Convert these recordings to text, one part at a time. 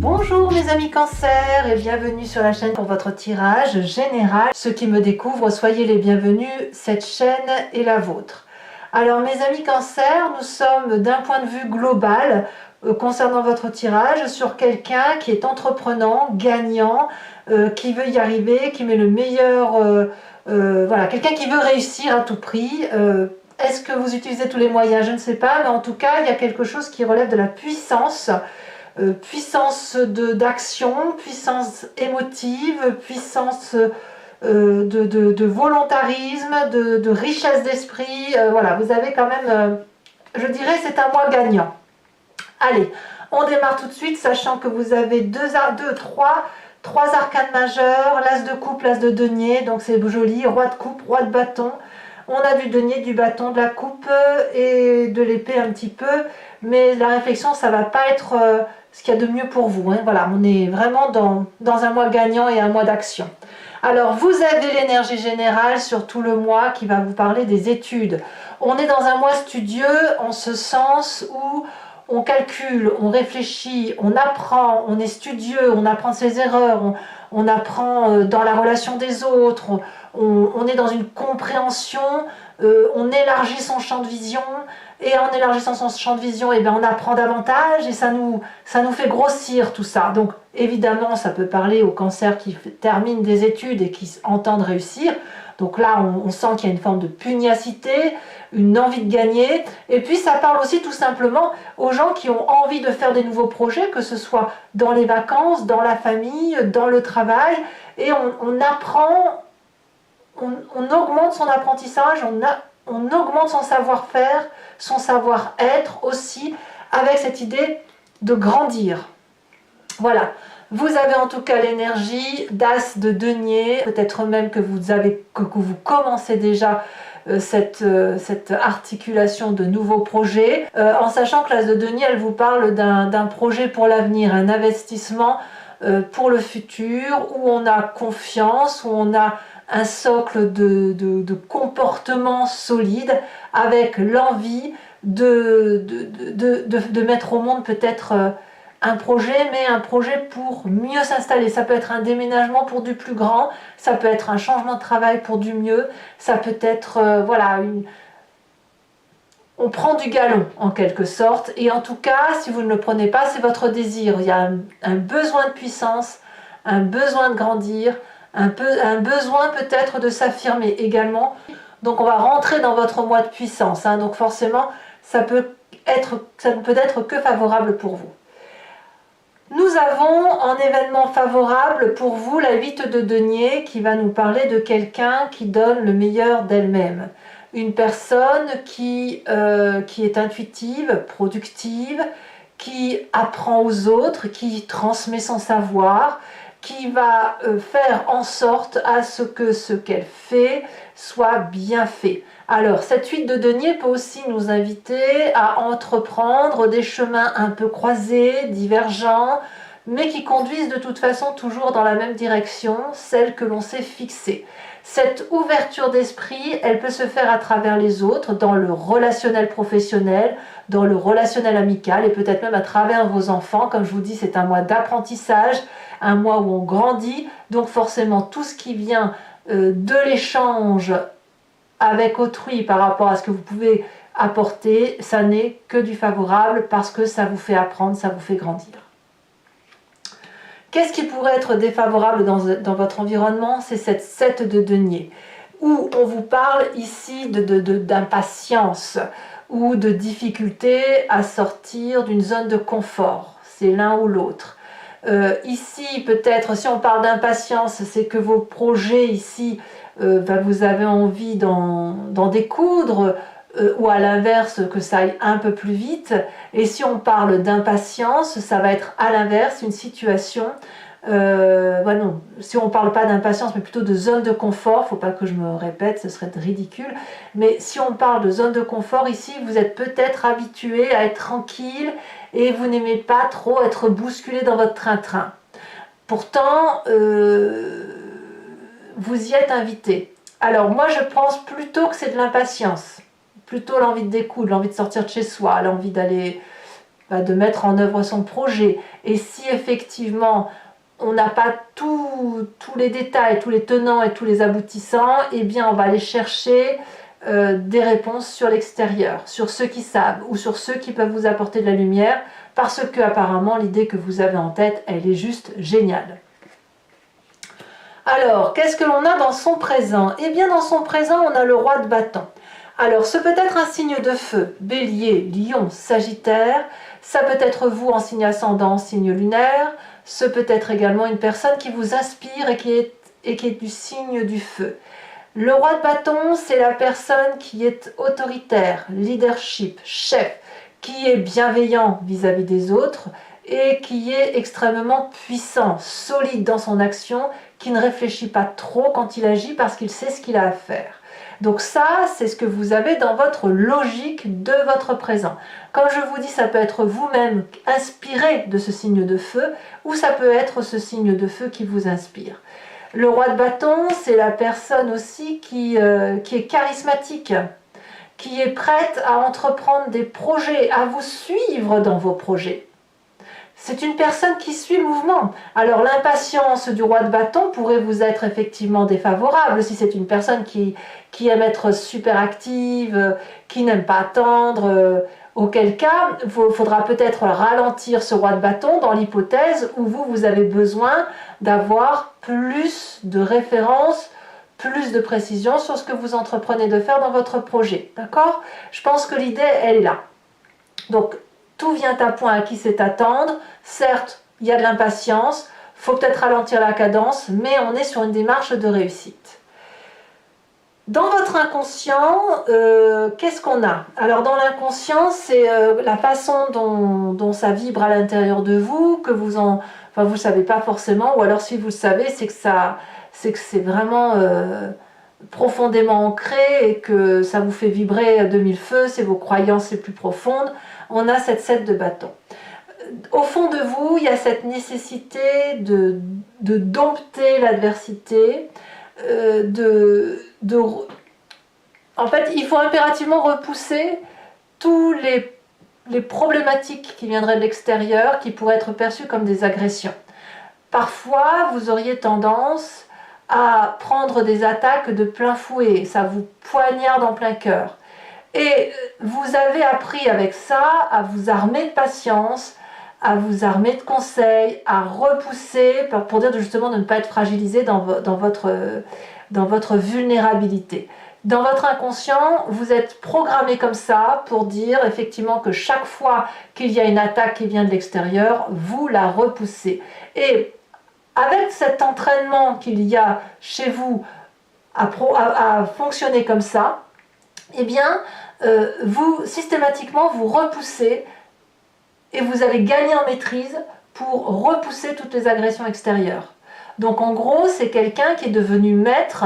Bonjour mes amis Cancer et bienvenue sur la chaîne pour votre tirage général. Ceux qui me découvrent, soyez les bienvenus, cette chaîne est la vôtre. Alors mes amis Cancer, nous sommes d'un point de vue global concernant votre tirage sur quelqu'un qui est entreprenant, gagnant, qui veut y arriver, qui met le meilleur, voilà, quelqu'un qui veut réussir à tout prix. Est-ce que vous utilisez tous les moyens? Je ne sais pas, mais en tout cas il y a quelque chose qui relève de la puissance. Puissance d'action, puissance émotive, puissance de volontarisme, de richesse d'esprit. Voilà, vous avez quand même, je dirais, c'est un mois gagnant. Allez, on démarre tout de suite, sachant que vous avez trois arcanes majeures, l'as de coupe, l'as de denier, donc c'est joli, roi de coupe, roi de bâton. On a du denier, du bâton, de la coupe et de l'épée un petit peu, mais la réflexion, ça va pas être ce qu'il y a de mieux pour vous. Hein. Voilà, on est vraiment dans un mois gagnant et un mois d'action. Alors, vous avez l'énergie générale sur tout le mois qui va vous parler des études. On est dans un mois studieux en ce sens où on calcule, on réfléchit, on apprend, on est studieux, on apprend ses erreurs, on apprend dans la relation des autres, on est dans une compréhension, on élargit son champ de vision, et en élargissant son champ de vision, eh bien, on apprend davantage et ça nous fait grossir tout ça. Donc évidemment, ça peut parler aux cancers qui terminent des études et qui entendent réussir. Donc là, on sent qu'il y a une forme de pugnacité, une envie de gagner. Et puis ça parle aussi tout simplement aux gens qui ont envie de faire des nouveaux projets, que ce soit dans les vacances, dans la famille, dans le travail. Et on apprend, on augmente son apprentissage, on augmente son savoir-faire, son savoir-être aussi, avec cette idée de grandir. Voilà. Vous avez en tout cas l'énergie d'as de denier, peut-être même que vous commencez déjà cette articulation de nouveaux projets, en sachant que l'as de denier, elle vous parle d'un projet pour l'avenir, un investissement pour le futur, où on a confiance, où on a un socle de comportement solide, avec l'envie de mettre au monde peut-être un projet, mais un projet pour mieux s'installer. Ça peut être un déménagement pour du plus grand, ça peut être un changement de travail pour du mieux, ça peut être, voilà, on prend du galon en quelque sorte, et en tout cas, si vous ne le prenez pas, c'est votre désir. Il y a un besoin de puissance, un besoin de grandir, un besoin peut-être de s'affirmer également. Donc on va rentrer dans votre mois de puissance, hein. Donc forcément, ça ne peut être que favorable pour vous. Nous avons en événement favorable pour vous la 8 de denier qui va nous parler de quelqu'un qui donne le meilleur d'elle-même. Une personne qui est intuitive, productive, qui apprend aux autres, qui transmet son savoir, qui va faire en sorte à ce qu'elle fait soit bien fait. Alors, cette 8 de denier peut aussi nous inviter à entreprendre des chemins un peu croisés, divergents, mais qui conduisent de toute façon toujours dans la même direction, celle que l'on s'est fixée. Cette ouverture d'esprit, elle peut se faire à travers les autres, dans le relationnel professionnel, dans le relationnel amical et peut-être même à travers vos enfants. Comme je vous dis, c'est un mois d'apprentissage, un mois où on grandit, donc forcément tout ce qui vient de l'échange avec autrui par rapport à ce que vous pouvez apporter, ça n'est que du favorable parce que ça vous fait apprendre, ça vous fait grandir. Qu'est-ce qui pourrait être défavorable dans votre environnement? C'est cette 7 de denier, où on vous parle ici d'impatience ou de difficulté à sortir d'une zone de confort. C'est l'un ou l'autre. Ici, peut-être, si on parle d'impatience, c'est que vos projets ici, vous avez envie d'en découdre, ou à l'inverse, que ça aille un peu plus vite. Et si on parle d'impatience, ça va être à l'inverse, une situation... non, si on ne parle pas d'impatience, mais plutôt de zone de confort, il ne faut pas que je me répète, ce serait ridicule. Mais si on parle de zone de confort, ici, vous êtes peut-être habitué à être tranquille et vous n'aimez pas trop être bousculé dans votre train-train. Pourtant, vous y êtes invité. Alors moi, je pense plutôt que c'est de l'impatience. Plutôt l'envie de découdre, l'envie de sortir de chez soi, l'envie d'aller de mettre en œuvre son projet. Et si effectivement on n'a pas tous les détails, tous les tenants et tous les aboutissants, eh bien on va aller chercher des réponses sur l'extérieur, sur ceux qui savent ou sur ceux qui peuvent vous apporter de la lumière, parce que apparemment l'idée que vous avez en tête, elle est juste géniale. Alors, qu'est-ce que l'on a dans son présent? Eh bien, dans son présent, on a le roi de bâton. Alors, ce peut être un signe de feu, bélier, lion, sagittaire, ça peut être vous en signe ascendant, signe lunaire, ce peut être également une personne qui vous inspire et qui est du signe du feu. Le roi de bâton, c'est la personne qui est autoritaire, leadership, chef, qui est bienveillant vis-à-vis des autres et qui est extrêmement puissant, solide dans son action, qui ne réfléchit pas trop quand il agit parce qu'il sait ce qu'il a à faire. Donc ça, c'est ce que vous avez dans votre logique de votre présent. Comme je vous dis, ça peut être vous-même inspiré de ce signe de feu, ou ça peut être ce signe de feu qui vous inspire. Le roi de bâton, c'est la personne aussi qui est charismatique, qui est prête à entreprendre des projets, à vous suivre dans vos projets. C'est une personne qui suit le mouvement. Alors l'impatience du roi de bâton pourrait vous être effectivement défavorable si c'est une personne qui aime être super active, qui n'aime pas attendre, auquel cas il faudra peut-être ralentir ce roi de bâton dans l'hypothèse où vous avez besoin d'avoir plus de références, plus de précision sur ce que vous entreprenez de faire dans votre projet. D'accord? Je pense que l'idée, elle est là. Donc, tout vient à point à qui sait attendre. Certes, il y a de l'impatience, il faut peut-être ralentir la cadence, mais on est sur une démarche de réussite. Dans votre inconscient, qu'est-ce qu'on a? Alors dans l'inconscient, c'est la façon dont ça vibre à l'intérieur de vous, que vous ne savez pas forcément, ou alors si vous le savez, c'est que c'est vraiment profondément ancré et que ça vous fait vibrer de mille feux, c'est vos croyances les plus profondes. On a cette 7 de bâton. Au fond de vous, il y a cette nécessité de dompter l'adversité, en fait, il faut impérativement repousser tous les problématiques qui viendraient de l'extérieur, qui pourraient être perçues comme des agressions. Parfois, vous auriez tendance à prendre des attaques de plein fouet, ça vous poignarde en plein cœur. Et vous avez appris avec ça à vous armer de patience, à vous armer de conseils, à repousser, pour dire justement de ne pas être fragilisé dans votre vulnérabilité. Dans votre inconscient, vous êtes programmé comme ça pour dire effectivement que chaque fois qu'il y a une attaque qui vient de l'extérieur, vous la repoussez. Et avec cet entraînement qu'il y a chez vous à fonctionner comme ça, eh bien, vous, systématiquement, vous repoussez et vous allez gagner en maîtrise pour repousser toutes les agressions extérieures. Donc, en gros, c'est quelqu'un qui est devenu maître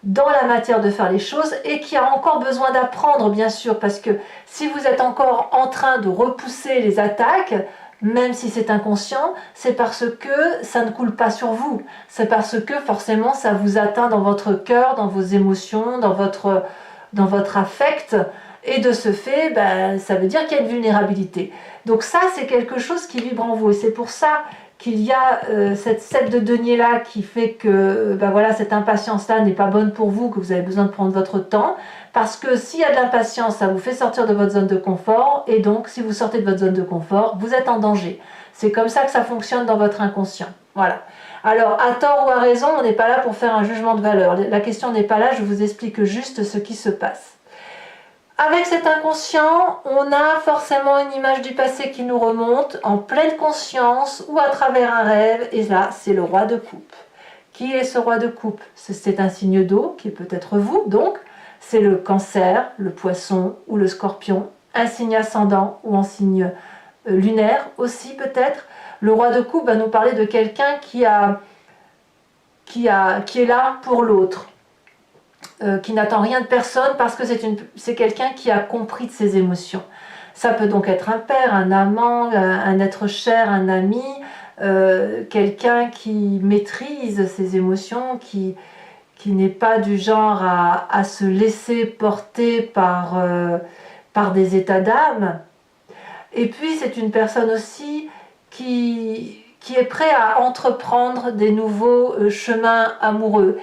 dans la matière de faire les choses et qui a encore besoin d'apprendre, bien sûr, parce que si vous êtes encore en train de repousser les attaques, même si c'est inconscient, c'est parce que ça ne coule pas sur vous. C'est parce que forcément ça vous atteint dans votre cœur, dans vos émotions, dans votre affect. Et de ce fait, ça veut dire qu'il y a une vulnérabilité. Donc ça, c'est quelque chose qui vibre en vous. Et c'est pour ça qu'il y a cette 7 de denier-là qui fait que cette impatience-là n'est pas bonne pour vous, que vous avez besoin de prendre votre temps. Parce que s'il y a de l'impatience, ça vous fait sortir de votre zone de confort. Et donc, si vous sortez de votre zone de confort, vous êtes en danger. C'est comme ça que ça fonctionne dans votre inconscient. Voilà. Alors, à tort ou à raison, on n'est pas là pour faire un jugement de valeur. La question n'est pas là, je vous explique juste ce qui se passe. Avec cet inconscient, on a forcément une image du passé qui nous remonte en pleine conscience ou à travers un rêve. Et là, c'est le roi de coupe. Qui est ce roi de coupe? C'est un signe d'eau, qui est peut-être vous, donc. C'est le cancer, le poisson ou le scorpion, un signe ascendant ou en signe lunaire aussi peut-être. Le roi de coupe va nous parler de quelqu'un qui est là pour l'autre, qui n'attend rien de personne parce que c'est quelqu'un qui a compris de ses émotions. Ça peut donc être un père, un amant, un être cher, un ami, quelqu'un qui maîtrise ses émotions, qui n'est pas du genre à se laisser porter par des états d'âme. Et puis c'est une personne aussi qui est prêt à entreprendre des nouveaux chemins amoureux.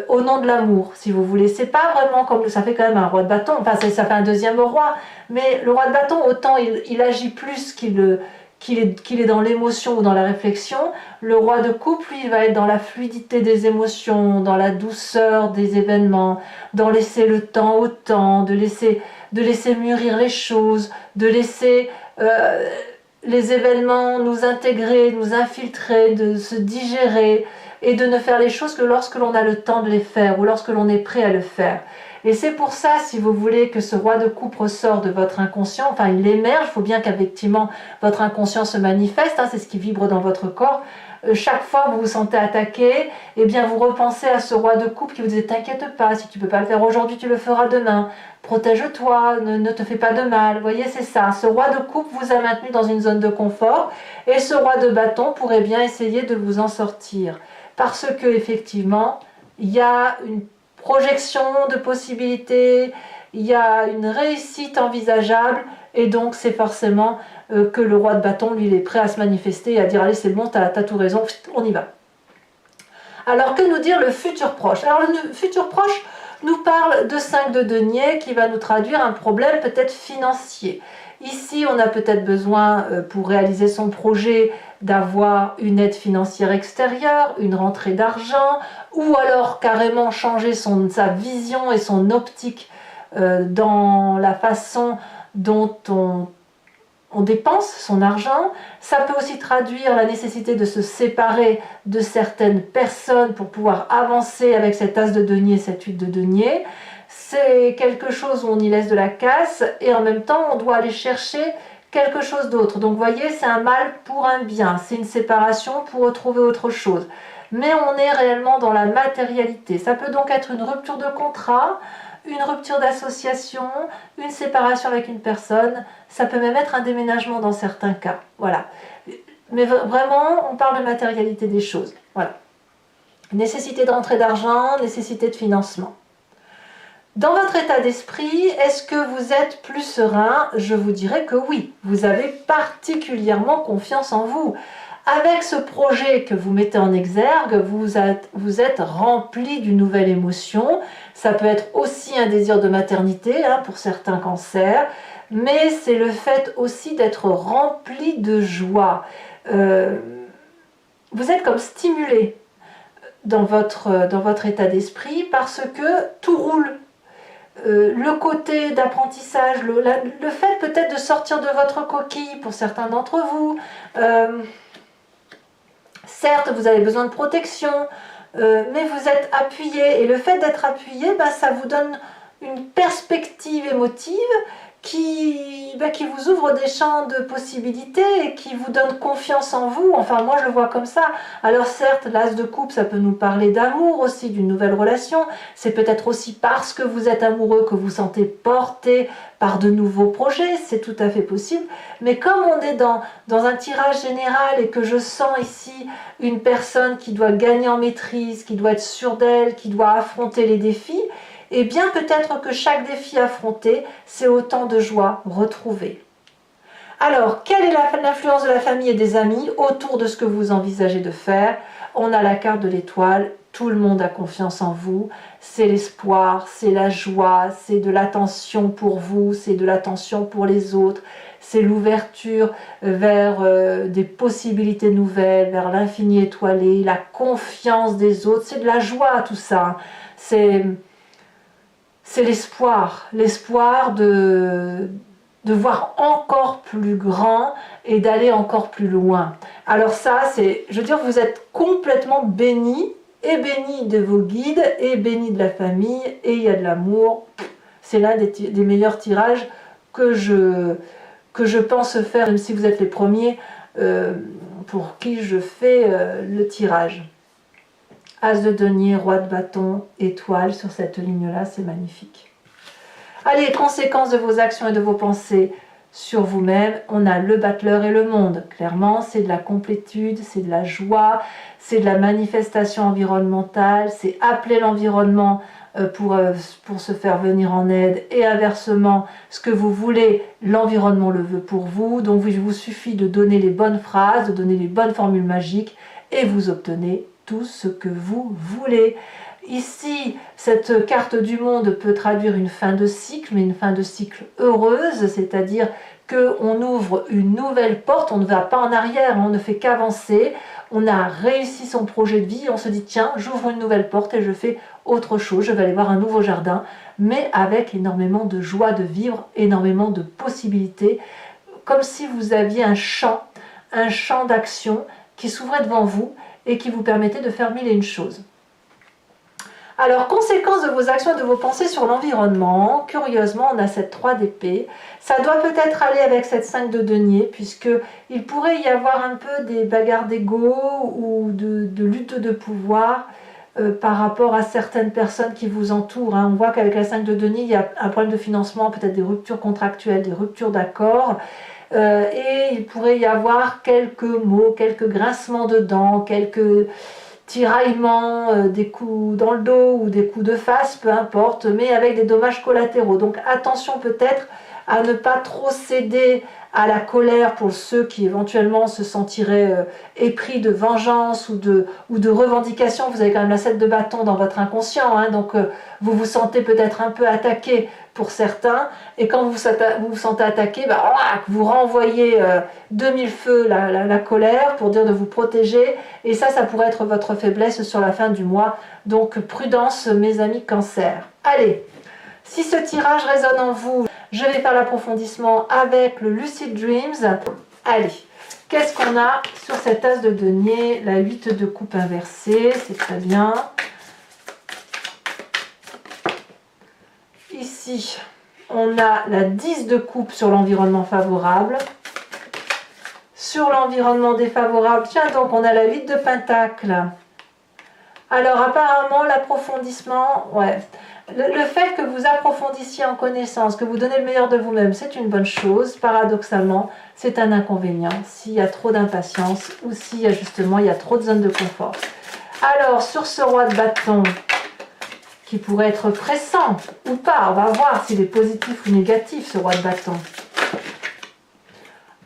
Au nom de l'amour, si vous voulez. C'est pas vraiment comme ça fait quand même un roi de bâton, enfin ça fait un deuxième roi, mais le roi de bâton, autant il agit plus qu'il est dans l'émotion ou dans la réflexion. Le roi de coupe, lui, il va être dans la fluidité des émotions, dans la douceur des événements, dans laisser le temps au temps, de laisser mûrir les choses, de laisser les événements nous intégrer, nous infiltrer, de se digérer, et de ne faire les choses que lorsque l'on a le temps de les faire ou lorsque l'on est prêt à le faire. Et c'est pour ça, si vous voulez, que ce roi de coupe ressort de votre inconscient, enfin il émerge, il faut bien qu'effectivement votre inconscient se manifeste, c'est ce qui vibre dans votre corps. Chaque fois que vous vous sentez attaqué, eh bien vous repensez à ce roi de coupe qui vous dit « T'inquiète pas, si tu ne peux pas le faire aujourd'hui, tu le feras demain. Protège-toi, ne te fais pas de mal. » Vous voyez, c'est ça. Ce roi de coupe vous a maintenu dans une zone de confort et ce roi de bâton pourrait bien essayer de vous en sortir. Parce que effectivement, il y a une projection de possibilités, il y a une réussite envisageable, et donc c'est forcément que le roi de bâton, lui, il est prêt à se manifester et à dire « Allez, c'est bon, t'as tout raison, on y va ». Alors, que nous dire le futur proche? Alors, le futur proche nous parle de 5 de denier qui va nous traduire un problème peut-être financier. Ici, on a peut-être besoin, pour réaliser son projet, d'avoir une aide financière extérieure, une rentrée d'argent, ou alors carrément changer sa vision et son optique dans la façon dont on dépense son argent. Ça peut aussi traduire la nécessité de se séparer de certaines personnes pour pouvoir avancer avec cet as de denier, cette 8 de denier. C'est quelque chose où on y laisse de la casse et en même temps on doit aller chercher quelque chose d'autre. Donc vous voyez, c'est un mal pour un bien, c'est une séparation pour retrouver autre chose. Mais on est réellement dans la matérialité. Ça peut donc être une rupture de contrat, une rupture d'association, une séparation avec une personne, ça peut même être un déménagement dans certains cas. Voilà. Mais vraiment, on parle de matérialité des choses. Voilà. Nécessité de rentrée d'argent, nécessité de financement. Dans votre état d'esprit, est-ce que vous êtes plus serein? Je vous dirais que oui, vous avez particulièrement confiance en vous. Avec ce projet que vous mettez en exergue, vous êtes rempli d'une nouvelle émotion. Ça peut être aussi un désir de maternité pour certains cancers, mais c'est le fait aussi d'être rempli de joie. Vous êtes comme stimulé dans votre état d'esprit parce que tout roule. Le côté d'apprentissage, le fait peut-être de sortir de votre coquille pour certains d'entre vous. Certes, vous avez besoin de protection, mais vous êtes appuyé. Et le fait d'être appuyé, ça vous donne une perspective émotive qui vous ouvre des champs de possibilités et qui vous donne confiance en vous. Enfin, moi, je le vois comme ça. Alors certes, l'as de coupe, ça peut nous parler d'amour aussi, d'une nouvelle relation. C'est peut-être aussi parce que vous êtes amoureux que vous sentez porté par de nouveaux projets. C'est tout à fait possible. Mais comme on est dans un tirage général et que je sens ici une personne qui doit gagner en maîtrise, qui doit être sûre d'elle, qui doit affronter les défis, et bien peut-être que chaque défi affronté, c'est autant de joie retrouvée. Alors, quelle est l'influence de la famille et des amis autour de ce que vous envisagez de faire? On a la carte de l'étoile, tout le monde a confiance en vous, c'est l'espoir, c'est la joie, c'est de l'attention pour vous, c'est de l'attention pour les autres, c'est l'ouverture vers des possibilités nouvelles, vers l'infini étoilé, la confiance des autres, c'est de la joie tout ça, c'est l'espoir de voir encore plus grand et d'aller encore plus loin. Alors ça, je veux dire, vous êtes complètement béni, et béni de vos guides, et béni de la famille, et il y a de l'amour. C'est l'un des meilleurs tirages que je pense faire, même si vous êtes les premiers pour qui je fais le tirage. As de denier, roi de bâton, étoile sur cette ligne-là, c'est magnifique. Allez, conséquences de vos actions et de vos pensées sur vous-même, on a le battleur et le monde. Clairement, c'est de la complétude, c'est de la joie, c'est de la manifestation environnementale, c'est appeler l'environnement pour se faire venir en aide, et inversement, ce que vous voulez, l'environnement le veut pour vous. Donc il vous suffit de donner les bonnes phrases, de donner les bonnes formules magiques, et vous obtenez tout ce que vous voulez. Ici, cette carte du monde peut traduire une fin de cycle, mais une fin de cycle heureuse, c'est-à-dire qu'on ouvre une nouvelle porte, on ne va pas en arrière, on ne fait qu'avancer, on a réussi son projet de vie, on se dit tiens, j'ouvre une nouvelle porte et je fais autre chose, je vais aller voir un nouveau jardin, mais avec énormément de joie de vivre, énormément de possibilités, comme si vous aviez un champ d'action qui s'ouvrait devant vous et qui vous permettait de faire mille et une choses. Alors, conséquence de vos actions et de vos pensées sur l'environnement, curieusement, on a cette 3 d'épée. Ça doit peut-être aller avec cette 5 de denier, puisqu'il pourrait y avoir un peu des bagarres d'ego ou de lutte de pouvoir par rapport à certaines personnes qui vous entourent. On voit qu'avec la 5 de denier, il y a un problème de financement, peut-être des ruptures contractuelles, des ruptures d'accords. Et il pourrait y avoir quelques mots, quelques grincements de dents, quelques tiraillements, des coups dans le dos ou des coups de face, peu importe, mais avec des dommages collatéraux. Donc attention peut-être à ne pas trop céder à la colère pour ceux qui éventuellement se sentiraient épris de vengeance ou de revendication. Vous avez quand même la 7 de bâton dans votre inconscient, donc vous vous sentez peut-être un peu attaqué pour certains, et quand vous vous sentez attaqué, vous renvoyez de mille feux la colère pour dire de vous protéger, et ça pourrait être votre faiblesse sur la fin du mois. Donc prudence mes amis Cancer. Allez, si ce tirage résonne en vous, je vais faire l'approfondissement avec le Lucid Dreams. Allez, qu'est-ce qu'on a sur cet as de denier? La 8 de coupe inversée, c'est très bien. Ici, on a la 10 de coupe sur l'environnement favorable. Sur l'environnement défavorable, tiens donc, on a la 8 de pentacle. Alors apparemment, l'approfondissement, le fait que vous approfondissiez en connaissance, que vous donnez le meilleur de vous-même, c'est une bonne chose. Paradoxalement, c'est un inconvénient s'il y a trop d'impatience ou s'il y a justement trop de zones de confort. Alors, sur ce roi de bâton, qui pourrait être pressant ou pas, on va voir s'il est positif ou négatif, ce roi de bâton.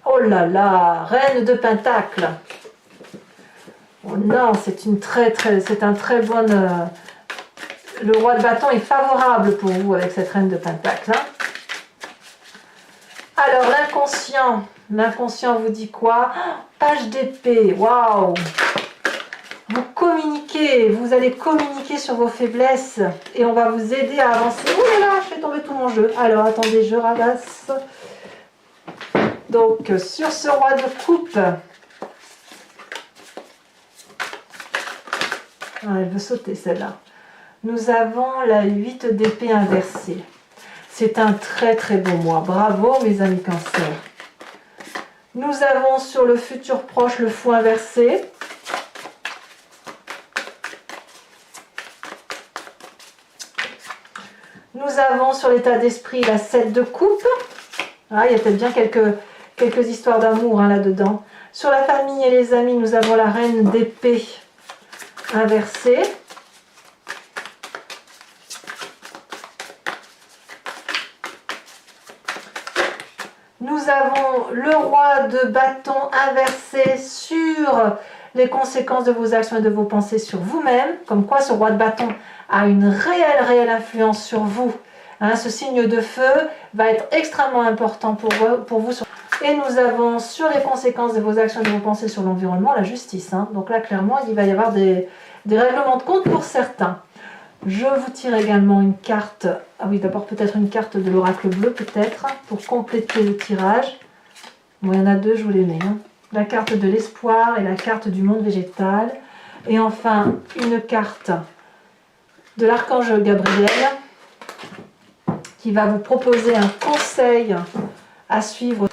Oh là là, reine de pentacle. Oh non, c'est un très bon... le roi de bâton est favorable pour vous avec cette reine de pentacle. Alors, l'inconscient vous dit quoi? Page d'épée, waouh! Vous communiquez, vous allez communiquer sur vos faiblesses et on va vous aider à avancer. Ouh là là, je fais tomber tout mon jeu. Alors, attendez, je ramasse. Donc, sur ce roi de coupe... elle veut sauter celle-là. Nous avons la 8 d'épée inversée. C'est un très très beau mois. Bravo mes amis Cancer. Nous avons sur le futur proche le fou inversé. Nous avons sur l'état d'esprit la 7 de coupe. Il y a peut-être bien quelques histoires d'amour là-dedans. Sur la famille et les amis, nous avons la reine d'épée inversée. Nous avons le roi de bâton inversé sur les conséquences de vos actions et de vos pensées sur vous-même. Comme quoi ce roi de bâton a une réelle influence sur vous. Ce signe de feu va être extrêmement important pour vous. Et nous avons sur les conséquences de vos actions et de vos pensées sur l'environnement, la justice. Donc là, clairement, il va y avoir des règlements de compte pour certains. Je vous tire également une carte. Ah oui, d'abord peut-être une carte de l'oracle bleu, peut-être, pour compléter le tirage. Bon, il y en a deux, je vous les mets. La carte de l'espoir et la carte du monde végétal. Et enfin, une carte de l'archange Gabriel qui va vous proposer un conseil à suivre.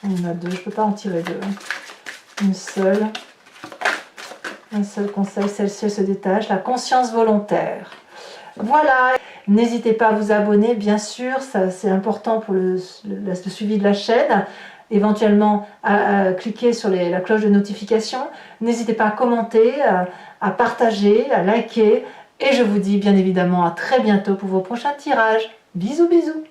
On en a deux, je ne peux pas en tirer deux. Un seul conseil, celle-ci se détache, la conscience volontaire. Voilà, n'hésitez pas à vous abonner, bien sûr, c'est important pour le suivi de la chaîne. Éventuellement à cliquer sur la cloche de notification. N'hésitez pas à commenter, à partager, à liker. Et je vous dis bien évidemment à très bientôt pour vos prochains tirages. Bisous bisous.